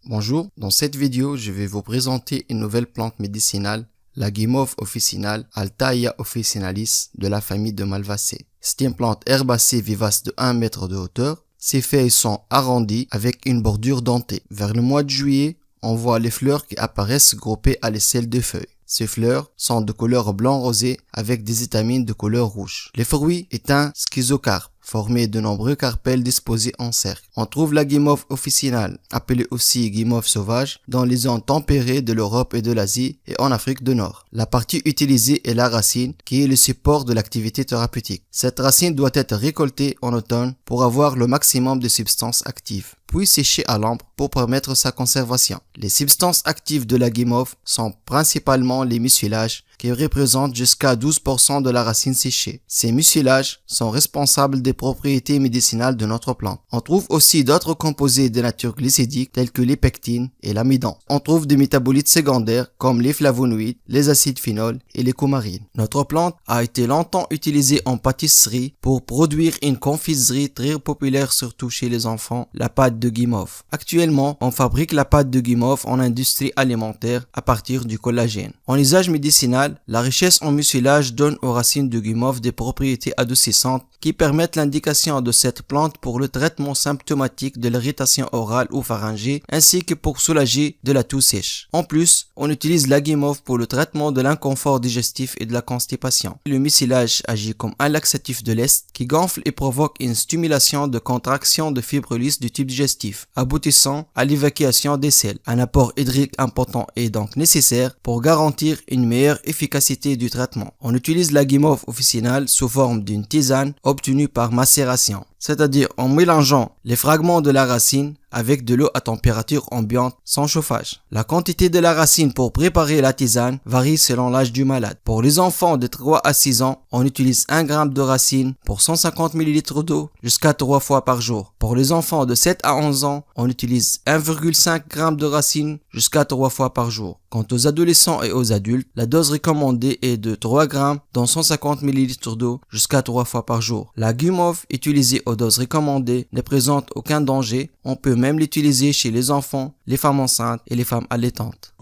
Bonjour, dans cette vidéo, je vais vous présenter une nouvelle plante médicinale, la guimauve officinale Althaea officinalis de la famille de Malvaceae. C'est une plante herbacée vivace de 1 mètre de hauteur. Ses feuilles sont arrondies avec une bordure dentée. Vers le mois de juillet, on voit les fleurs qui apparaissent groupées à l'aisselle des feuilles. Ces fleurs sont de couleur blanc rosé avec des étamines de couleur rouge. Les fruits est un schizocarpe formé de nombreux carpels disposés en cercle. On trouve la guimauve officinale, appelée aussi guimauve sauvage, dans les zones tempérées de l'Europe et de l'Asie et en Afrique du Nord. La partie utilisée est la racine, qui est le support de l'activité thérapeutique. Cette racine doit être récoltée en automne pour avoir le maximum de substances actives, puis séchée à l'ombre pour permettre sa conservation. Les substances actives de la guimauve sont principalement les mucilages, qui représentent jusqu'à 12% de la racine séchée. Ces mucilages sont responsables des propriétés médicinales de notre plante. On trouve aussi d'autres composés de nature glycidique tels que les pectines et l'amidon. On trouve des métabolites secondaires comme les flavonoïdes, les acides phénols et les coumarines. Notre plante a été longtemps utilisée en pâtisserie pour produire une confiserie très populaire surtout chez les enfants, la pâte de guimauve. Actuellement, on fabrique la pâte de guimauve en industrie alimentaire à partir du collagène. En usage médicinal, la richesse en mucilage donne aux racines de guimauve des propriétés adoucissantes qui permettent l'indication de cette plante pour le traitement symptomatique de l'irritation orale ou pharyngée ainsi que pour soulager de la toux sèche. En plus, on utilise la guimauve pour le traitement de l'inconfort digestif et de la constipation. Le mucilage agit comme un laxatif de l'est qui gonfle et provoque une stimulation de contraction de fibres lisses du tube digestif, aboutissant à l'évacuation des selles. Un apport hydrique important est donc nécessaire pour garantir une meilleure efficacité du traitement. On utilise la guimauve officinale sous forme d'une tisane obtenue par macération, c'est-à-dire en mélangeant les fragments de la racine avec de l'eau à température ambiante sans chauffage. La quantité de la racine pour préparer la tisane varie selon l'âge du malade. Pour les enfants de 3 à 6 ans, on utilise 1 g de racine pour 150 ml d'eau jusqu'à 3 fois par jour. Pour les enfants de 7 à 11 ans, on utilise 1,5 g de racine jusqu'à 3 fois par jour. Quant aux adolescents et aux adultes, la dose recommandée est de 3 g dans 150 ml d'eau jusqu'à 3 fois par jour. La guimauve utilisée aux doses recommandées ne présente aucun danger. On peut même l'utiliser chez les enfants, les femmes enceintes et les femmes allaitantes.